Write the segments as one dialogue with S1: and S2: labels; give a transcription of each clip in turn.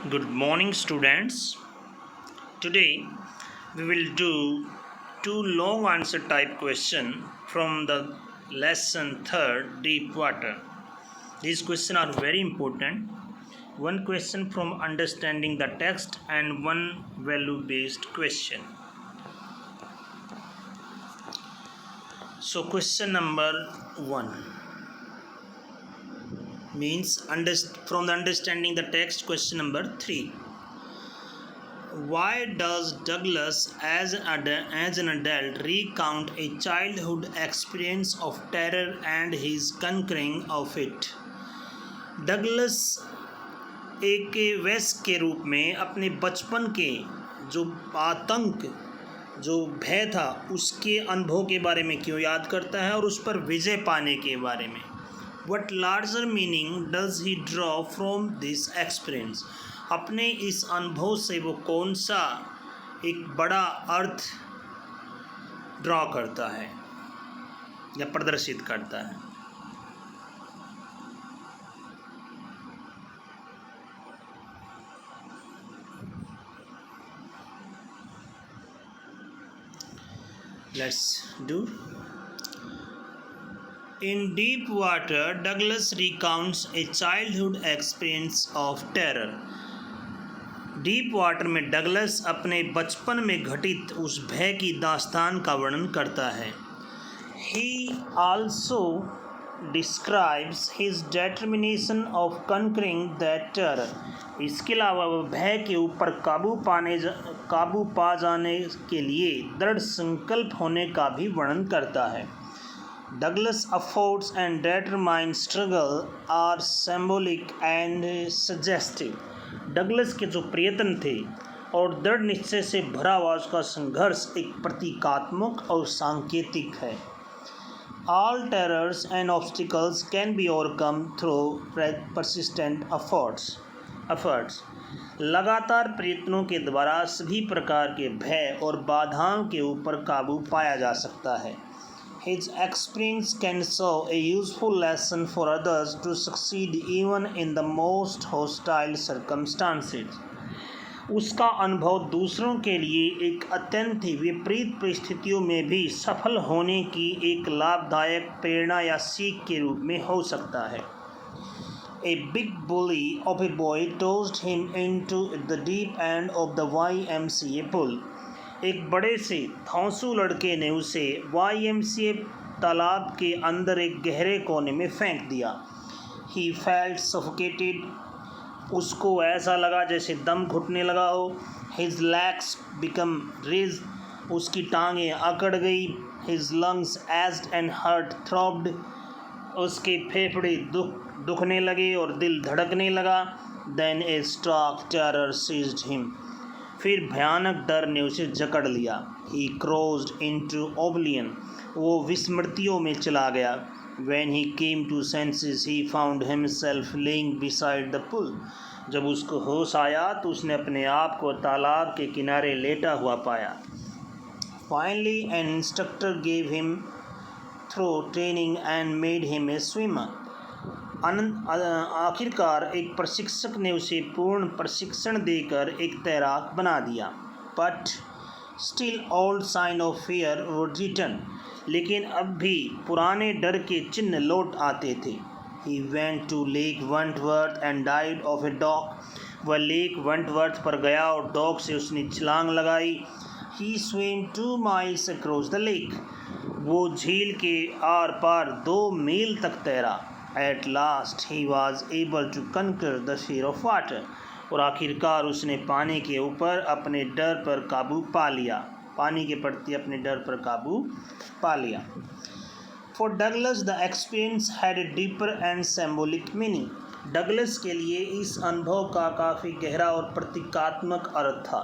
S1: Good morning, students. Today we will do two long answer type question from the lesson third, deep water. These questions are very important. One question from understanding the text and one value based question. So question number 1 means from the understanding the text. Question number 3: why does Douglas, as an adult, recount a childhood experience of terror and his conquering of it? Douglas एक वयस्क के रूप में अपने बचपन के जो आतंक, जो भय था, उसके अनुभव के बारे में क्यों याद करता है और उस पर विजय पाने के बारे में. What larger meaning does he draw from this experience? अपने इस अनुभव से वो कौन सा एक बड़ा अर्थ ड्रॉ करता है या प्रदर्शित करता है. Let's do. In Deep Water, Douglas recounts a childhood experience of terror. Deep water में डगलस अपने बचपन में घटित उस भय की दास्तान का वर्णन करता है. He also describes his determination of conquering that terror. इसके अलावा वह भय के ऊपर काबू पा जाने के लिए दृढ़ संकल्प होने का भी वर्णन करता है. Douglas' efforts and determined struggle are symbolic and suggestive. Douglas के जो प्रयत्न थे और दृढ़ निश्चय से भरा हुआ उसका संघर्ष एक प्रतीकात्मक और सांकेतिक है. All terrors and obstacles can be overcome through persistent efforts. लगातार प्रयत्नों के द्वारा सभी प्रकार के भय और बाधाओं के ऊपर काबू पाया जा सकता है. His experience can serve a useful lesson for others to succeed even in the most hostile circumstances. उसका अनुभव दूसरों के लिए एक अत्यंत ही विपरीत परिस्थितियों में भी सफल होने की एक लाभदायक प्रेरणा या सीख के रूप में हो सकता है. A big bully of a boy tossed him into the deep end of the YMCA pool. एक बड़े से धांसू लड़के ने उसे YMCA तालाब के अंदर एक गहरे कोने में फेंक दिया. He felt suffocated. उसको ऐसा लगा जैसे दम घुटने लगा हो. His legs became rigid. उसकी टांगें अकड़ गई. His lungs ached and heart throbbed. उसके फेफड़े दुखने लगे और दिल धड़कने लगा. Then a stark terror seized him. फिर भयानक डर ने उसे जकड़ लिया. He crossed into oblivion. वो विस्मृतियों में चला गया. When he came to senses, he found himself laying beside the pool. जब उसको होश आया तो उसने अपने आप को तालाब के किनारे लेटा हुआ पाया. Finally, an instructor gave him thorough training and made him a swimmer. आखिरकार एक प्रशिक्षक ने उसे पूर्ण प्रशिक्षण देकर एक तैराक बना दिया. But still old sign of fear would return. लेकिन अब भी पुराने डर के चिन्ह लौट आते थे. He went to Lake Wentworth and died of a dog. वह लेक वंटवर्थ पर गया और डॉग से उसने छलांग लगाई. He swim 2 miles across the lake. वो झील के आर पार 2 मील तक तैरा. At last he was able to conquer the fear of water. और आखिरकार उसने पानी के ऊपर अपने डर पर काबू पा लिया. पानी के प्रति अपने डर पर काबू पा लिया. For Douglas, the experience had a deeper and symbolic meaning. Douglas के लिए इस अनुभव का काफ़ी गहरा और प्रतीकात्मक अर्थ था.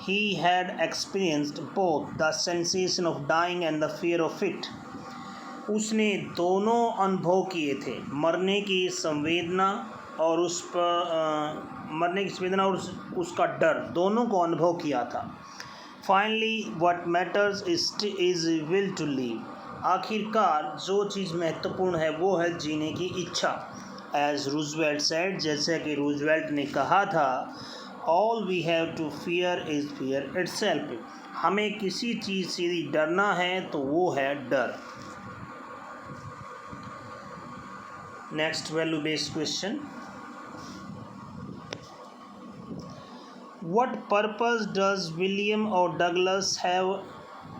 S1: He had experienced both the sensation of dying and the fear of it. उसने दोनों अनुभव किए थे. मरने की संवेदना और उसका डर, दोनों को अनुभव किया था. Finally, what matters is will to live. आखिरकार जो चीज़ महत्वपूर्ण है वो है जीने की इच्छा. एज रूजवेल्ट सेड, जैसे कि रूजवेल्ट ने कहा था, all we have to fear is fear itself. हमें किसी चीज़ से यदि डरना है तो वो है डर। Next value based question, what purpose does William or Douglas have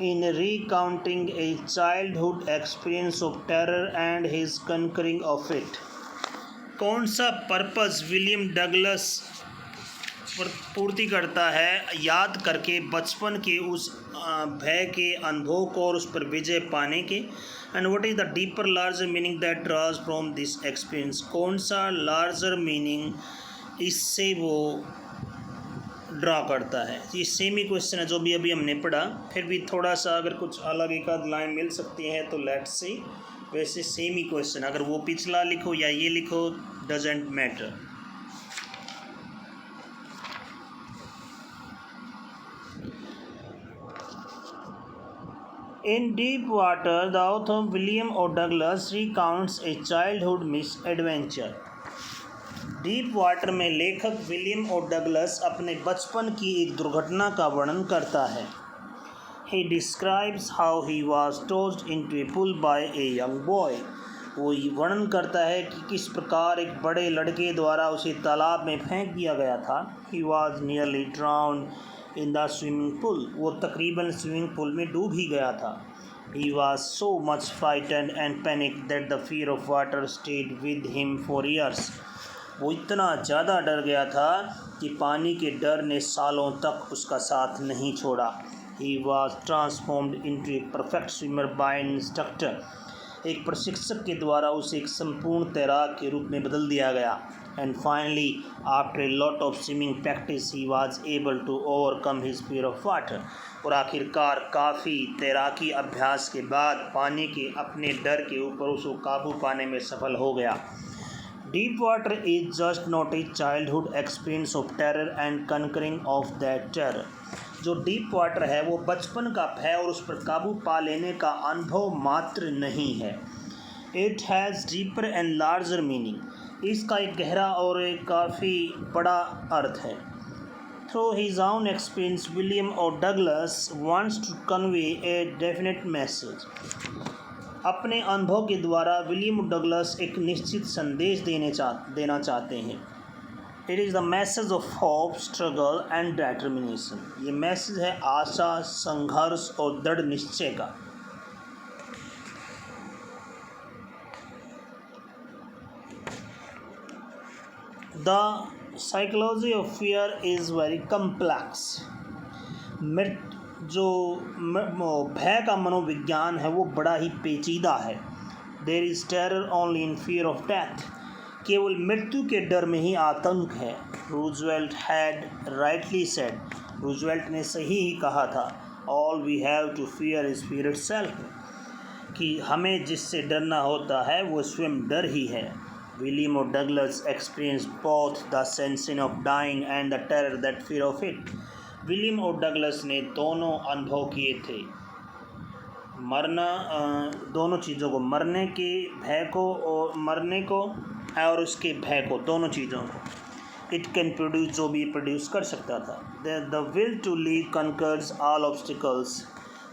S1: in recounting a childhood experience of terror and his conquering of it? कौन सा पर्पस विलियम डगलस पूर्ति करता है याद करके बचपन के उस भय के अनुभव को और उस पर विजय पाने के? And what is the deeper larger meaning that draws from this experience? कौन सा लार्जर मीनिंग इससे वो ड्रा करता है? ये सेम ही क्वेश्चन है जो भी अभी हमने पढ़ा, फिर भी थोड़ा सा अगर कुछ अलग एक आध लाइन मिल सकती है तो लेट्स सी। वैसे सेम ही क्वेश्चन, अगर वो पिछला लिखो या ये लिखो doesn't matter. In Deep Water, the author William O. Douglas recounts a childhood misadventure. Deep water में लेखक विलियम ओ डगलस अपने बचपन की एक दुर्घटना का वर्णन करता है। He describes how he was tossed into a pool by a young boy. वो वर्णन करता है कि किस प्रकार एक बड़े लड़के द्वारा उसे तालाब में फेंक दिया गया था। He was nearly drowned in the swimming pool. वो तकरीबन स्विमिंग पूल में डूब ही गया था। He was so much frightened and panicked that the fear of water stayed with him for years. वो इतना ज़्यादा डर गया था कि पानी के डर ने सालों तक उसका साथ नहीं छोड़ा। He was transformed into a perfect swimmer by an instructor. एक प्रशिक्षक के द्वारा उसे एक संपूर्ण तैराक के रूप में बदल दिया गया। And finally, after a lot of swimming practice, he was able to overcome his fear of water. और आखिरकार काफ़ी तैराकी अभ्यास के बाद पानी के अपने डर के ऊपर उसको काबू पाने में सफल हो गया। Deep water is just not a childhood experience of terror and conquering of that terror. जो डीप वाटर है वो बचपन का भय और उस पर काबू पा लेने का अनुभव मात्र नहीं है। It has deeper and larger meaning. इसका एक गहरा और एक काफ़ी बड़ा अर्थ है। Through his own experience, William O. Douglas wants to convey a definite message. अपने अनुभव के द्वारा विलियम डगलस एक निश्चित संदेश देना चाहते हैं। It is the message of hope, struggle and determination. ये मैसेज है आशा, संघर्ष और दृढ़ निश्चय का। The psychology of fear is very complex. जो भय का मनोविज्ञान है वो बड़ा ही पेचीदा है। There is terror only in fear of death. केवल मृत्यु के डर में ही आतंक है। Roosevelt had rightly said. Roosevelt ने सही ही कहा था, all we have to fear is fear itself, कि हमें जिससे डरना होता है वो स्वयं डर ही है। William O Douglas experience both the sensing of dying and the terror that fear of it. William और डगलस ने दोनों अनुभव किए थे, मरना, दोनों चीज़ों को, मरने के भय को और मरने को और उसके भय को, दोनों चीज़ों को। इट कैन प्रोड्यूस, जो भी प्रोड्यूस कर सकता था। The will to live conquers all obstacles.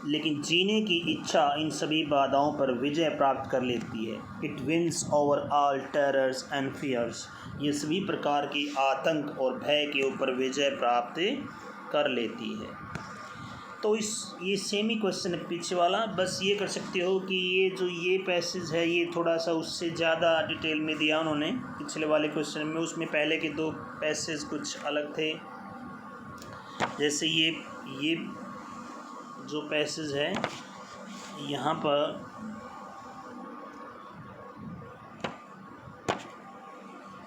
S1: लेकिन जीने की इच्छा इन सभी बाधाओं पर विजय प्राप्त कर लेती है। It wins over all terrors and fears. ये सभी प्रकार की आतंक और भय के ऊपर विजय प्राप्त कर लेती है। तो ये सेमी क्वेश्चन है पीछे वाला। बस ये कर सकते हो कि ये पैसेज है ये थोड़ा सा उससे ज़्यादा डिटेल में दिया उन्होंने पिछले वाले क्वेश्चन में। उसमें पहले के दो पैसेज कुछ अलग थे। जैसे ये जो पैसेज है यहाँ पर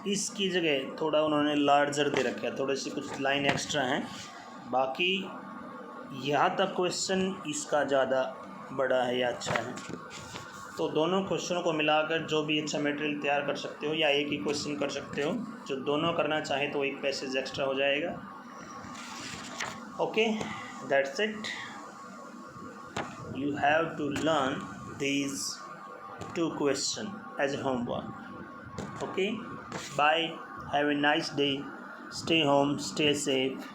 S1: इसकी जगह थोड़ा उन्होंने लार्जर दे रखा है, थोड़े से कुछ लाइन एक्स्ट्रा हैं। बाकी यहाँ तक क्वेश्चन इसका ज़्यादा बड़ा है या अच्छा है। तो दोनों क्वेश्चनों को मिलाकर जो भी अच्छा मटेरियल तैयार कर सकते हो या एक ही क्वेश्चन कर सकते हो। जो दोनों करना चाहे तो एक पैसेज एक्स्ट्रा हो जाएगा। Okay, that's it. You have to learn these 2 question as a homework. Okay, bye. Have a nice day. Stay home, stay safe.